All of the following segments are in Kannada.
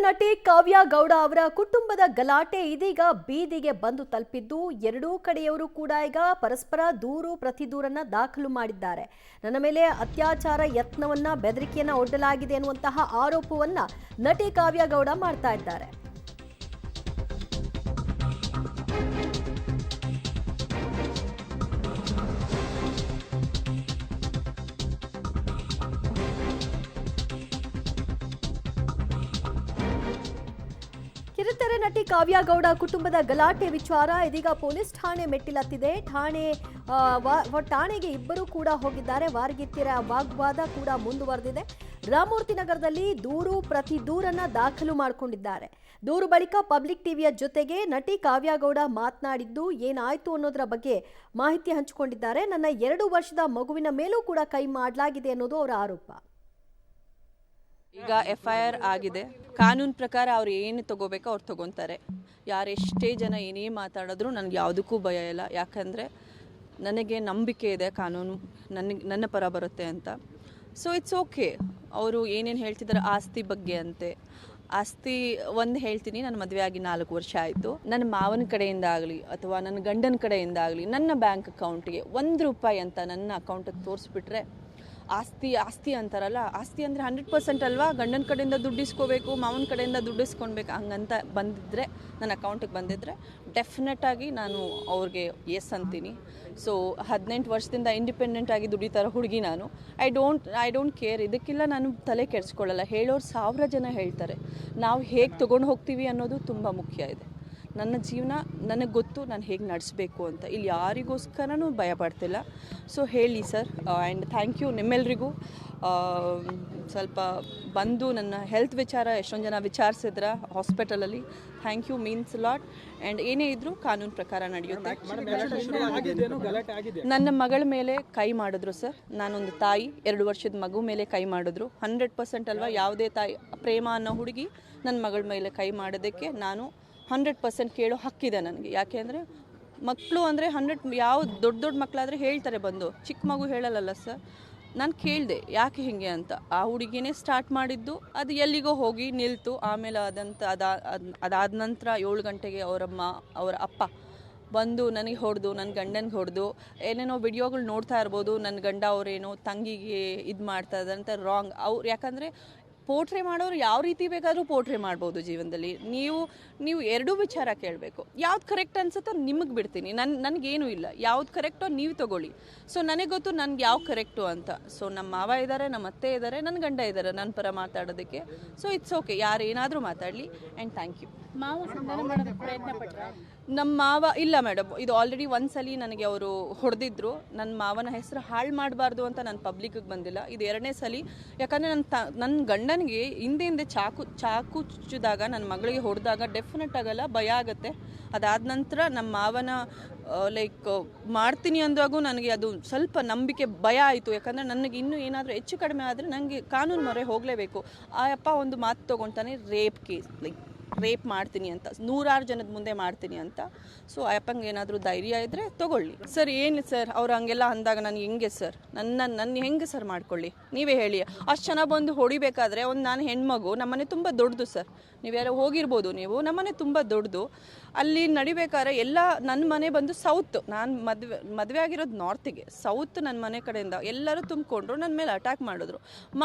ನಟಿ ಕಾವ್ಯ ಗೌಡ ಅವರ ಕುಟುಂಬದ ಗಲಾಟೆ ಇದೀಗ ಬೀದಿಗೆ ಬಂದು ತಲುಪಿದ್ದು ಎರಡೂ ಕಡೆಯವರು ಕೂಡ ಈಗ ಪರಸ್ಪರ ದೂರು ಪ್ರತಿದೂರನ್ನ ದಾಖಲು ಮಾಡಿದ್ದಾರೆ. ನನ್ನ ಮೇಲೆ ಅತ್ಯಾಚಾರ ಯತ್ನವನ್ನ ಬೆದರಿಕೆಯನ್ನ ಒಡ್ಡಲಾಗಿದೆ ಅನ್ನುವಂತಹ ಆರೋಪವನ್ನ ನಟಿ ಕಾವ್ಯ ಗೌಡ ಮಾಡ್ತಾ ಇದ್ದಾರೆ. ಕಿರುತೆರೆ ನಟಿ ಕಾವ್ಯ ಗೌಡ ಕುಟುಂಬದ ಗಲಾಟೆ ವಿಚಾರ ಇದೀಗ ಪೊಲೀಸ್ ಠಾಣೆ ಮೆಟ್ಟಿಲತ್ತಿದೆ. ಠಾಣೆಗೆ ಇಬ್ಬರು ಕೂಡ ಹೋಗಿದ್ದಾರೆ. ವಾರಗಿತ್ತಿರ ವಾಗ್ವಾದ ಕೂಡ ಮುಂದುವರೆದಿದೆ. ರಾಮಮೂರ್ತಿ ನಗರದಲ್ಲಿ ದೂರು ಪ್ರತಿ ದೂರನ್ನ ದಾಖಲು ಮಾಡಿಕೊಂಡಿದ್ದಾರೆ. ದೂರು ಬಳಿಕ ಪಬ್ಲಿಕ್ ಟಿವಿಯ ಜೊತೆಗೆ ನಟಿ ಕಾವ್ಯ ಗೌಡ ಮಾತನಾಡಿದ್ದು ಏನಾಯ್ತು ಅನ್ನೋದರ ಬಗ್ಗೆ ಮಾಹಿತಿ ಹಂಚಿಕೊಂಡಿದ್ದಾರೆ. ನನ್ನ 2 ವರ್ಷದ ಮಗುವಿನ ಮೇಲೂ ಕೂಡ ಕೈ ಮಾಡಲಾಗಿದೆ ಅನ್ನೋದು ಅವರ ಆರೋಪ. ಈಗ FIR ಆಗಿದೆ. ಕಾನೂನು ಪ್ರಕಾರ ಅವ್ರು ಏನು ತಗೋಬೇಕೋ ಅವ್ರು ತಗೊತಾರೆ. ಯಾರೆಷ್ಟೇ ಜನ ಏನೇ ಮಾತಾಡಿದ್ರು ನನಗೆ ಯಾವುದಕ್ಕೂ ಭಯ ಇಲ್ಲ. ಯಾಕಂದರೆ ನನಗೆ ನಂಬಿಕೆ ಇದೆ ಕಾನೂನು ನನ್ನ ಪರ ಬರುತ್ತೆ ಅಂತ. So it's okay. ಅವರು ಏನೇನು ಹೇಳ್ತಿದ್ದಾರೆ ಆಸ್ತಿ ಬಗ್ಗೆ ಅಂತೆ. ಆಸ್ತಿ ಒಂದು ಹೇಳ್ತೀನಿ, ನನ್ನ ಮದುವೆ ಆಗಿ 4 ವರ್ಷ ಆಯಿತು. ನನ್ನ ಮಾವನ ಕಡೆಯಿಂದ ಆಗಲಿ ಅಥವಾ ನನ್ನ ಗಂಡನ ಕಡೆಯಿಂದ ಆಗಲಿ ನನ್ನ ಬ್ಯಾಂಕ್ ಅಕೌಂಟಿಗೆ ₹1 ಅಂತ ನನ್ನ ಅಕೌಂಟಿಗೆ ತೋರಿಸ್ಬಿಟ್ರೆ ಆಸ್ತಿ ಅಂತಾರಲ್ಲ, ಆಸ್ತಿ ಅಂದರೆ 100% ಅಲ್ವಾ. ಗಂಡನ ಕಡೆಯಿಂದ ದುಡ್ಡು ಇಸ್ಕೋಬೇಕು, ಮಾವನ ಕಡೆಯಿಂದ ದುಡ್ಡು ಇಸ್ಕೊಳ್ಬೇಕು ಹಂಗಂತ ಬಂದಿದ್ದರೆ, ನನ್ನ ಅಕೌಂಟಿಗೆ ಬಂದಿದ್ದರೆ ಡೆಫಿನೆಟಾಗಿ ನಾನು ಅವ್ರಿಗೆ ಎಸ್ ಅಂತೀನಿ. ಸೊ 18 ವರ್ಷದಿಂದ ಇಂಡಿಪೆಂಡೆಂಟ್ ಆಗಿ ದುಡಿತಾರೋ ಹುಡುಗಿ ನಾನು. I don't care. ಇದಕ್ಕೆಲ್ಲ ನಾನು ತಲೆ ಕೆಡಿಸ್ಕೊಳ್ಳಲ್ಲ. ಹೇಳೋರು 1000 ಜನ ಹೇಳ್ತಾರೆ. ನಾವು ಹೇಗೆ ತೊಗೊಂಡು ಹೋಗ್ತೀವಿ ಅನ್ನೋದು ತುಂಬ ಮುಖ್ಯ ಇದೆ. ನನ್ನ ಜೀವನ ನನಗೆ ಗೊತ್ತು, ನಾನು ಹೇಗೆ ನಡೆಸಬೇಕು ಅಂತ. ಇಲ್ಲಿ ಯಾರಿಗೋಸ್ಕರನೂ ಭಯ ಪಡ್ತಿಲ್ಲ. ಸೊ ಹೇಳಿ ಸರ್, ಆ್ಯಂಡ್ ಥ್ಯಾಂಕ್ ಯು ನಿಮ್ಮೆಲ್ರಿಗೂ. ಸ್ವಲ್ಪ ಬಂದು ನನ್ನ ಹೆಲ್ತ್ ವಿಚಾರ ಎಷ್ಟೊಂದು ಜನ ವಿಚಾರಿಸಿದ್ರ ಹಾಸ್ಪಿಟಲಲ್ಲಿ. Thank you, means lot. And ಏನೇ ಇದ್ದರೂ ಕಾನೂನು ಪ್ರಕಾರ ನಡೆಯುತ್ತೆ. ನನ್ನ ಮಗಳ ಮೇಲೆ ಕೈ ಮಾಡಿದ್ರು ಸರ್. ನಾನೊಂದು ತಾಯಿ, 2 ವರ್ಷದ ಮಗು ಮೇಲೆ ಕೈ ಮಾಡಿದ್ರು. 100% ಅಲ್ವಾ, ಯಾವುದೇ ತಾಯಿ ಪ್ರೇಮ ಅನ್ನೋ ಹುಡುಗಿ ನನ್ನ ಮಗಳ ಮೇಲೆ ಕೈ ಮಾಡೋದಕ್ಕೆ ನಾನು 100% ಕೇಳೋ ಹಕ್ಕಿದೆ ನನಗೆ. ಯಾಕೆ ಅಂದರೆ ಮಕ್ಕಳು ಅಂದರೆ ಯಾವ ದೊಡ್ಡ ಮಕ್ಕಳಾದರೆ ಹೇಳ್ತಾರೆ ಬಂದು, ಚಿಕ್ಕ ಮಗು ಹೇಳಲ್ಲ ಸರ್. ನಾನು ಕೇಳಿದೆ ಯಾಕೆ ಹೀಗೆ ಅಂತ. ಆ ಹುಡುಗಿನೇ ಸ್ಟಾರ್ಟ್ ಮಾಡಿದ್ದು, ಅದು ಎಲ್ಲಿಗೋ ಹೋಗಿ ನಿಲ್ತು. ಆಮೇಲೆ ಅದಾದ ನಂತರ 7 ಗಂಟೆಗೆ ಅವರ ಅಪ್ಪ ಬಂದು ನನಗೆ ಹೊಡೆದು, ನನ್ನ ಗಂಡನಿಗೆ ಹೊಡೆದು, ಏನೇನೋ ವಿಡಿಯೋಗಳು ನೋಡ್ತಾ ಇರ್ಬೋದು. ನನ್ನ ಗಂಡ ಅವರೇನೋ ತಂಗಿಗೆ ಇದು ಮಾಡ್ತಾ ಇದ್ದಾರೆ ಅಂತ ರಾಂಗ್. ಯಾಕಂದರೆ ಪೋರ್ಟ್ರೇ ಮಾಡೋರು ಯಾವ ರೀತಿ ಬೇಕಾದರೂ ಪೋರ್ಟ್ರೇ ಮಾಡ್ಬೋದು ಜೀವನದಲ್ಲಿ. ನೀವು ಎರಡೂ ವಿಚಾರ ಕೇಳಬೇಕು. ಯಾವ್ದು ಕರೆಕ್ಟ್ ಅನ್ಸುತ್ತೋ ನಿಮಗೆ ಬಿಡ್ತೀನಿ. ನನಗೇನು ಇಲ್ಲ. ಯಾವ್ದು ಕರೆಕ್ಟೋ ನೀವು ತೊಗೊಳ್ಳಿ. ಸೊ ನನಗೆ ಗೊತ್ತು ನನಗೆ ಯಾವ ಕರೆಕ್ಟು ಅಂತ. ಸೊ ನಮ್ಮ ಮಾವ ಇದ್ದಾರೆ, ನಮ್ಮ ಅತ್ತೆ ಇದ್ದಾರೆ, ನನ್ನ ಗಂಡ ಇದ್ದಾರೆ ನನ್ನ ಪರ ಮಾತಾಡೋದಕ್ಕೆ. ಸೊ ಇಟ್ಸ್ ಓಕೆ, ಯಾರು ಏನಾದರೂ ಮಾತಾಡಲಿ. And thank you. ನಮ್ಮ ಮಾವ ಇಲ್ಲ ಮೇಡಮ್, ಇದು ಆಲ್ರೆಡಿ ಒಂದ್ಸಲಿ ನನಗೆ ಅವರು ಹೊಡೆದಿದ್ರು. ನನ್ನ ಮಾವನ ಹೆಸರು ಹಾಳು ಮಾಡಬಾರ್ದು ಅಂತ ನಾನು ಪಬ್ಲಿಕ್ಗೆ ಬಂದಿಲ್ಲ. ಇದು 2ನೇ ಸಲ. ಯಾಕಂದರೆ ನನ್ನ ಗಂಡನಿಗೆ ಹಿಂದೆ ಚಾಕು ಚುಚ್ಚಿದಾಗ, ನನ್ನ ಮಗಳಿಗೆ ಹೊಡೆದಾಗ ಡೆಫಿನೆಟ್ ಆಗಲ್ಲ, ಭಯ ಆಗುತ್ತೆ. ಅದಾದ ನಂತರ ನಮ್ಮ ಮಾವನ ಮಾಡ್ತೀನಿ ಅಂದಾಗೂ ನನಗೆ ಅದು ಸ್ವಲ್ಪ ನಂಬಿಕೆ ಭಯ ಆಯಿತು. ಯಾಕಂದರೆ ನನಗೆ ಇನ್ನೂ ಏನಾದರೂ ಹೆಚ್ಚು ಕಡಿಮೆ ಆದರೆ ನನಗೆ ಕಾನೂನು ಮೊರೆ ಹೋಗಲೇಬೇಕು. ಆ ಅಪ್ಪ ಒಂದು ಮಾತು ತೊಗೊಳ್ತಾನೆ, ರೇಪ್ ಕೇಸ್, ರೇಪ್ ಮಾಡ್ತೀನಿ ಅಂತ, 100 ಜನದ ಮುಂದೆ ಮಾಡ್ತೀನಿ ಅಂತ. ಸೊ ಅಪ್ಪಂಗೆ ಏನಾದರೂ ಧೈರ್ಯ ಇದ್ದರೆ ತೊಗೊಳ್ಳಿ ಸರ್. ಏನು ಸರ್ ಅವ್ರು ಹಂಗೆಲ್ಲ ಅಂದಾಗ ನಾನು ಹೆಂಗೆ ಸರ್, ನನ್ನ ಹೆಂಗೆ ಸರ್ ಮಾಡ್ಕೊಳ್ಳಿ, ನೀವೇ ಹೇಳಿ. ಅಷ್ಟು ಜನ ಬಂದು ಹೊಡಿಬೇಕಾದ್ರೆ ನಾನು ಹೆಣ್ಮಗು, ನಮ್ಮನೆ ತುಂಬ ದೊಡ್ಡದು ಸರ್. ನೀವ್ಯಾರೋ ಹೋಗಿರ್ಬೋದು ನೀವು, ನಮ್ಮನೆ ತುಂಬ ದೊಡ್ಡದು. ಅಲ್ಲಿ ನಡಿಬೇಕಾದ್ರೆ ಎಲ್ಲ ನನ್ನ ಮನೆ ಬಂದು ಸೌತ್, ನಾನು ಮದುವೆ ಆಗಿರೋದು ನಾರ್ತಿಗೆ. ಸೌತ್ ನನ್ನ ಮನೆ ಕಡೆಯಿಂದ ಎಲ್ಲರೂ ತುಂಬಿಕೊಂಡ್ರು, ನನ್ನ ಮೇಲೆ ಅಟ್ಯಾಕ್ ಮಾಡಿದ್ರು.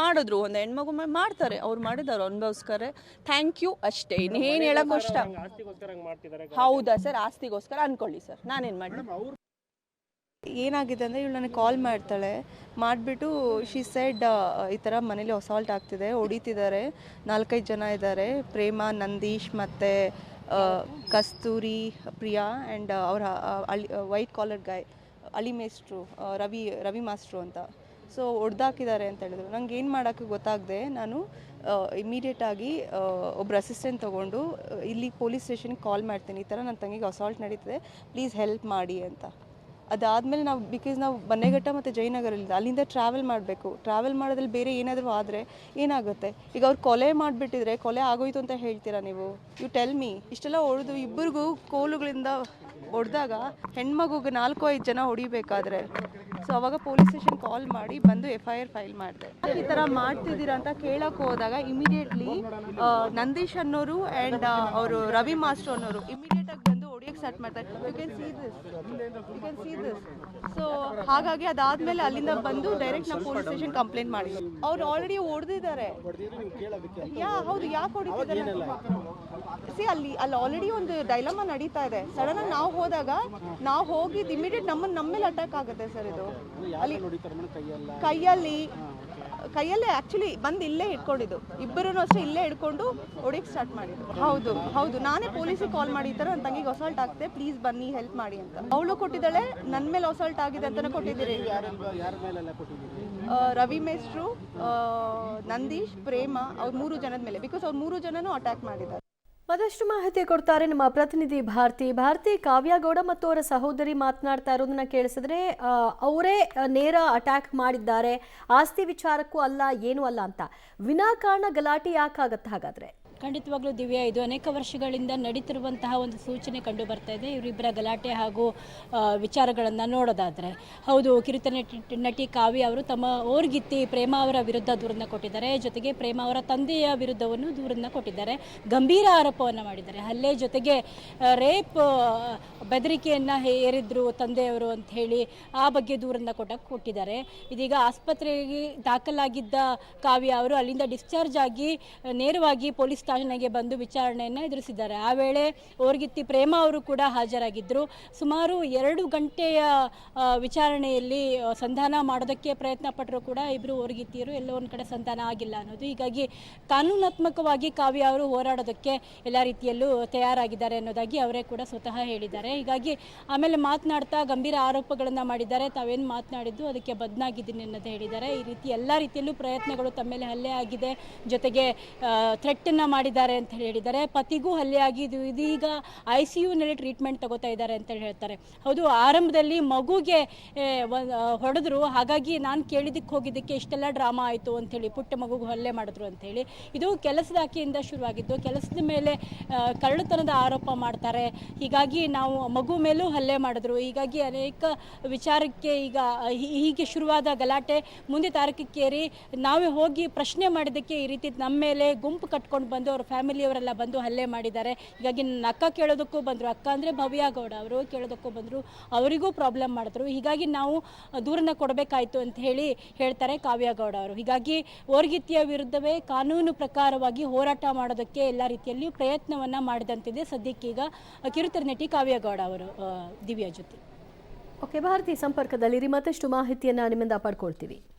ಒಂದು ಹೆಣ್ಮಗು ಮಾಡ್ತಾರೆ, ಅವ್ರು ಮಾಡಿದವ್ರು ಅನುಭವಿಸ್ತಾರೆ. ಥ್ಯಾಂಕ್ ಯು ಅಷ್ಟೇ. ಇನ್ನೇನು ಹೇಳೋಕ್ಕೂ ಇಷ್ಟ. ಹೌದಾ ಸರ್, ಆಸ್ತಿಗೋಸ್ಕರ ಅನ್ಕೊಳ್ಳಿ ಸರ್, ನಾನೇನು ಮಾಡಲಿ. ಏನಾಗಿದೆ ಅಂದರೆ ಇವಳು ನನಗೆ ಕಾಲ್ ಮಾಡ್ತಾಳೆ. ಮಾಡಿಬಿಟ್ಟು ಶಿ ಸೆಡ್ ಈ ಥರ ಮನೇಲಿ ಅಸಾಲ್ಟ್ ಆಗ್ತಿದೆ, ಹೊಡಿತಿದ್ದಾರೆ, 4-5 ಜನ ಇದ್ದಾರೆ. ಪ್ರೇಮ, ನಂದೀಶ್ ಮತ್ತು ಕಸ್ತೂರಿ, ಪ್ರಿಯಾ ಆ್ಯಂಡ್ ಅವರ ವೈಟ್ ಕಾಲರ್ ಗಾಯ್ ಅಲಿ ಮೇಸ್ಟ್ರು, ರವಿ ಮಾಸ್ಟ್ರು ಅಂತ. ಸೊ ಹೊಡೆದಾಕಿದ್ದಾರೆ ಅಂತ ಹೇಳಿದ್ರು. ನಂಗೆ ಏನು ಮಾಡೋಕ್ಕೆ ಗೊತ್ತಾಗದೆ ನಾನು ಇಮಿಡಿಯೇಟಾಗಿ ಒಬ್ಬರು ಅಸಿಸ್ಟೆಂಟ್ ತೊಗೊಂಡು ಇಲ್ಲಿ ಪೊಲೀಸ್ ಸ್ಟೇಷನ್ಗೆ ಕಾಲ್ ಮಾಡ್ತೀನಿ, ಈ ಥರ ನನ್ನ ತಂಗಿಗೆ ಅಸಾಲ್ಟ್ ನಡೀತಿದೆ, ಪ್ಲೀಸ್ ಹೆಲ್ಪ್ ಮಾಡಿ ಅಂತ. ಅದಾದಮೇಲೆ ನಾವು ಬನ್ನೇಘಟ್ಟ ಮತ್ತು ಜಯನಗರಲ್ಲಿದ್ದ ಅಲ್ಲಿಂದ ಟ್ರಾವೆಲ್ ಮಾಡಬೇಕು. ಟ್ರಾವೆಲ್ ಮಾಡೋದ್ರಲ್ಲಿ ಬೇರೆ ಏನಾದರೂ ಆದರೆ ಏನಾಗುತ್ತೆ? ಈಗ ಅವ್ರು ಕೊಲೆ ಮಾಡಿಬಿಟ್ಟಿದ್ರೆ ಕೊಲೆ ಆಗೋಯ್ತು ಅಂತ ಹೇಳ್ತೀರಾ ನೀವು? You tell me. ಇಷ್ಟೆಲ್ಲ ಹೊಡೆದು ಇಬ್ಬರಿಗೂ ಕೋಲುಗಳಿಂದ ಹೊಡೆದಾಗ ಹೆಣ್ಮಗುಗೆ 4-5 ಜನ ಹೊಡಿಬೇಕಾದ್ರೆ ಸೊ ಅವಾಗ ಪೊಲೀಸ್ ಸ್ಟೇಷನ್ ಕಾಲ್ ಮಾಡಿ ಬಂದು FIR ಫೈಲ್ ಮಾಡಿದೆ. ಈ ಥರ ಮಾಡ್ತಿದ್ದೀರಾ ಅಂತ ಕೇಳಕ್ಕೆ ಹೋದಾಗ ಇಮಿಡಿಯೇಟ್ಲಿ ನಂದೀಶ್ ಅನ್ನೋರು ಆ್ಯಂಡ್ ಅವರು ರವಿ ಮಾಸ್ಟರ್ ಅನ್ನೋರು ಇಮಿಡಿಯೇಟಾಗಿ ಬಂದು ಹೊಡಿಯೋಕ್ಕೆ ಸ್ಟಾರ್ಟ್ ಮಾಡ್ತಾರೆ. You can see this. So ಹಾಗಾಗಿ ಅದಾದಮೇಲೆ ಅಲ್ಲಿಂದ ಬಂದು ಡೈರೆಕ್ಟ್ ನಾವು ಪೊಲೀಸ್ ಸ್ಟೇಷನ್ ಕಂಪ್ಲೇಂಟ್ ಮಾಡಿದ್ವಿ. ಅವ್ರು ಆಲ್ರೆಡಿ ಹೊಡೆದಿದ್ದಾರೆ. ಹೌದು, ಯಾಕೆ ಹೊಡಿತಿದ್ದಾರೆ? ಅಲ್ಲಿ ಆಲ್ರೆಡಿ ಒಂದು ಡೈಲಮಾ ನಡೀತಾ ಇದೆ. ಸಡನ್ ಆಗಿ ನಾವು ಹೋದಾಗ ನಾವು ಹೋಗಿದ್ದು ಇಮಿಡಿಯೇಟ್ ನಮ್ಮ ಮೇಲೆ ಅಟ್ಯಾಕ್ ಆಗುತ್ತೆ ಸರ್. ಇದು ಅಲ್ಲಿ ಕೈಯಲ್ಲೇ ಆ್ಯಕ್ಚುಲಿ ಬಂದು ಇಲ್ಲೇ ಇಟ್ಕೊಂಡಿದ್ದು, ಇಬ್ಬರೂ ಅಷ್ಟೇ ಇಲ್ಲೇ ಇಟ್ಕೊಂಡು ಹೊಡಿಯಕ್ಕೆ ಸ್ಟಾರ್ಟ್ ಮಾಡಿದ್ದು. ಹೌದು, ನಾನೇ ಪೊಲೀಸಿಗೆ ಕಾಲ್ ಮಾಡಿ ಈ ಥರ ನನ್ನ ತಂಗಿಗೆ ಅಸಾಲ್ಟ್ ಆಗ್ತದೆ, ಪ್ಲೀಸ್ ಬನ್ನಿ ಹೆಲ್ಪ್ ಮಾಡಿ ಅಂತ. ಅವಳು ಕೊಟ್ಟಿದ್ದಾಳೆ, ನನ್ನ ಮೇಲೆ ಅಸಾಲ್ಟ್ ಆಗಿದೆ ಅಂತಲೇ ಕೊಟ್ಟಿದ್ದೀರಿ. ರವಿ ಮೇಸ್ಟ್ರು, ನಂದೀಶ್, ಪ್ರೇಮ, ಅವ್ರ 3 ಜನದ ಮೇಲೆ, ಬಿಕಾಸ್ ಅವ್ರು 3 ಜನನೂ ಅಟ್ಯಾಕ್ ಮಾಡಿದ್ದಾರೆ. ಮತ್ತಷ್ಟು ಮಾಹಿತಿ ಕೊಡ್ತಾರೆ ನಮ್ಮ ಪ್ರತಿನಿಧಿ ಭಾರತಿ. ಕಾವ್ಯಗೌಡ ಮತ್ತು ಅವರ ಸಹೋದರಿ ಮಾತನಾಡ್ತಾ ಇರೋದನ್ನ ಕೇಳಿಸಿದ್ರೆ ಅವರೇ ನೇರ ಅಟ್ಯಾಕ್ ಮಾಡಿದ್ದಾರೆ, ಆಸ್ತಿ ವಿಚಾರಕ್ಕೂ ಅಲ್ಲ, ಏನೂ ಅಲ್ಲ ಅಂತ. ವಿನಾಕಾರಣ ಗಲಾಟೆ ಯಾಕಾಗತ್ತೆ ಹಾಗಾದ್ರೆ? ಖಂಡಿತವಾಗ್ಲೂ ದಿವ್ಯಾ, ಇದು ಅನೇಕ ವರ್ಷಗಳಿಂದ ನಡೀತಿರುವಂತಹ ಒಂದು ಸೂಚನೆ ಕಂಡು ಬರ್ತಾ ಇದೆ. ಇವರಿಬ್ಬರ ಗಲಾಟೆ ಹಾಗೂ ವಿಚಾರಗಳನ್ನು ನೋಡೋದಾದರೆ, ಹೌದು, ಕಿರುತೆರೆ ನಟಿ ಕಾವ್ಯ ಅವರು ತಮ್ಮ ಓರ್ಗಿತ್ತಿ ಪ್ರೇಮ ಅವರ ವಿರುದ್ಧ ದೂರನ್ನು ಕೊಟ್ಟಿದ್ದಾರೆ. ಜೊತೆಗೆ ಪ್ರೇಮ ಅವರ ತಂದೆಯ ವಿರುದ್ಧವನ್ನು ದೂರನ್ನು ಕೊಟ್ಟಿದ್ದಾರೆ. ಗಂಭೀರ ಆರೋಪವನ್ನು ಮಾಡಿದ್ದಾರೆ. ಹಲ್ಲೆ ಜೊತೆಗೆ ರೇಪ್ ಬೆದರಿಕೆಯನ್ನು ಹೇರಿದ್ರು ತಂದೆಯವರು ಅಂತ ಹೇಳಿ ಆ ಬಗ್ಗೆ ದೂರನ್ನು ಕೊಟ್ಟಿದ್ದಾರೆ. ಇದೀಗ ಆಸ್ಪತ್ರೆಗೆ ದಾಖಲಾಗಿದ್ದ ಕಾವ್ಯ ಅವರು ಅಲ್ಲಿಂದ ಡಿಸ್ಚಾರ್ಜ್ ಆಗಿ ನೇರವಾಗಿ ಪೊಲೀಸ್ ಠಾಣೆಗೆ ಬಂದು ವಿಚಾರಣೆಯನ್ನು ಎದುರಿಸಿದ್ದಾರೆ. ಆ ವೇಳೆ ಓರ್ಗಿತ್ತಿ ಪ್ರೇಮ ಅವರು ಕೂಡ ಹಾಜರಾಗಿದ್ದರು. ಸುಮಾರು 2 ಗಂಟೆಯ ವಿಚಾರಣೆಯಲ್ಲಿ ಸಂಧಾನ ಮಾಡೋದಕ್ಕೆ ಪ್ರಯತ್ನ ಪಟ್ಟರು ಕೂಡ ಇಬ್ಬರು ಓರ್ಗಿತ್ತಿಯರು ಎಲ್ಲೋ ಒಂದು ಕಡೆ ಸಂಧಾನ ಆಗಿಲ್ಲ ಅನ್ನೋದು. ಹೀಗಾಗಿ ಕಾನೂನಾತ್ಮಕವಾಗಿ ಕಾವ್ಯ ಅವರು ಹೋರಾಡೋದಕ್ಕೆ ಎಲ್ಲ ರೀತಿಯಲ್ಲೂ ತಯಾರಾಗಿದ್ದಾರೆ ಅನ್ನೋದಾಗಿ ಅವರೇ ಕೂಡ ಸ್ವತಃ ಹೇಳಿದ್ದಾರೆ. ಹೀಗಾಗಿ ಆಮೇಲೆ ಮಾತನಾಡ್ತಾ ಗಂಭೀರ ಆರೋಪಗಳನ್ನು ಮಾಡಿದ್ದಾರೆ. ತಾವೇನು ಮಾತನಾಡಿದ್ದು ಅದಕ್ಕೆ ಬದನಾಗಿದ್ದೀನಿ ಅನ್ನೋದು ಹೇಳಿದ್ದಾರೆ. ಈ ರೀತಿ ಎಲ್ಲ ರೀತಿಯಲ್ಲೂ ಪ್ರಯತ್ನಗಳು ತಮ್ಮ ಮೇಲೆ ಹಲ್ಲೆ ಆಗಿದೆ, ಜೊತೆಗೆ ಥ್ರೆಟ್ಟನ್ನು ಮಾಡಿದ್ದಾರೆ ಅಂತ ಹೇಳಿದ್ದಾರೆ. ಪತಿಗೂ ಹಲ್ಲೆ ಆಗಿದ್ದು, ಇದೀಗ ICUನಲ್ಲಿ ಟ್ರೀಟ್ಮೆಂಟ್ ತಗೋತಾ ಇದ್ದಾರೆ ಅಂತ ಹೇಳ್ತಾರೆ. ಹೌದು, ಆರಂಭದಲ್ಲಿ ಮಗುಗೆ ಹೊಡೆದ್ರು, ಹಾಗಾಗಿ ನಾನು ಕೇಳಿದ್ದಕ್ಕೆ ಹೋಗಿದ್ದಕ್ಕೆ ಇಷ್ಟೆಲ್ಲ ಡ್ರಾಮಾ ಆಯಿತು ಅಂಥೇಳಿ, ಪುಟ್ಟ ಮಗುಗೂ ಹಲ್ಲೆ ಮಾಡಿದ್ರು ಅಂಥೇಳಿ. ಇದು ಕೆಲಸದ ಆಕೆಯಿಂದ ಶುರುವಾಗಿದ್ದು, ಕೆಲಸದ ಮೇಲೆ ಕಳ್ಳತನದ ಆರೋಪ ಮಾಡ್ತಾರೆ. ಹೀಗಾಗಿ ನಾವು ಮಗು ಮೇಲೂ ಹಲ್ಲೆ ಮಾಡಿದ್ರು. ಹೀಗಾಗಿ ಅನೇಕ ವಿಚಾರಕ್ಕೆ ಈಗ ಹೀಗೆ ಶುರುವಾದ ಗಲಾಟೆ ಮುಂದೆ ತಾರಕಕ್ಕೇರಿ ನಾವೇ ಹೋಗಿ ಪ್ರಶ್ನೆ ಮಾಡಿದ್ದಕ್ಕೆ ಈ ರೀತಿ ನಮ್ಮ ಮೇಲೆ ಗುಂಪು ಕಟ್ಕೊಂಡು ಬಂದು ಅವ್ರ ಫ್ಯಾಮಿಲಿಯವರೆಲ್ಲ ಬಂದು ಹಲ್ಲೆ ಮಾಡಿದ್ದಾರೆ. ಹೀಗಾಗಿ ನನ್ನ ಅಕ್ಕ ಕೇಳೋದಕ್ಕೂ ಬಂದರು, ಅಕ್ಕ ಅಂದರೆ ಭವ್ಯ ಗೌಡ, ಅವರು ಕೇಳೋದಕ್ಕೂ ಬಂದರು, ಅವರಿಗೂ ಪ್ರಾಬ್ಲಮ್ ಮಾಡಿದ್ರು. ಹೀಗಾಗಿ ನಾವು ದೂರನ್ನು ಕೊಡಬೇಕಾಯಿತು ಅಂತ ಹೇಳ್ತಾರೆ ಕಾವ್ಯ ಗೌಡ ಅವರು. ಹೀಗಾಗಿ ಓರ್ಗಿತ್ತಿಯ ವಿರುದ್ಧವೇ ಕಾನೂನು ಪ್ರಕಾರವಾಗಿ ಹೋರಾಟ ಮಾಡೋದಕ್ಕೆ ಎಲ್ಲ ರೀತಿಯಲ್ಲಿಯೂ ಪ್ರಯತ್ನವನ್ನು ಮಾಡಿದಂತಿದೆ ಸದ್ಯಕ್ಕೀಗ ಕಿರುತೆರೆ ನಟಿ ಕಾವ್ಯ ಗೌಡ ಅವರು. ದಿವ್ಯಾ ಜೊತೆ ಓಕೆ ಭಾರತಿ, ಸಂಪರ್ಕದಲ್ಲಿರಿ, ಮತ್ತಷ್ಟು ಮಾಹಿತಿಯನ್ನು ನಿಮ್ಮಿಂದ ಪಡ್ಕೊಳ್ತೀವಿ.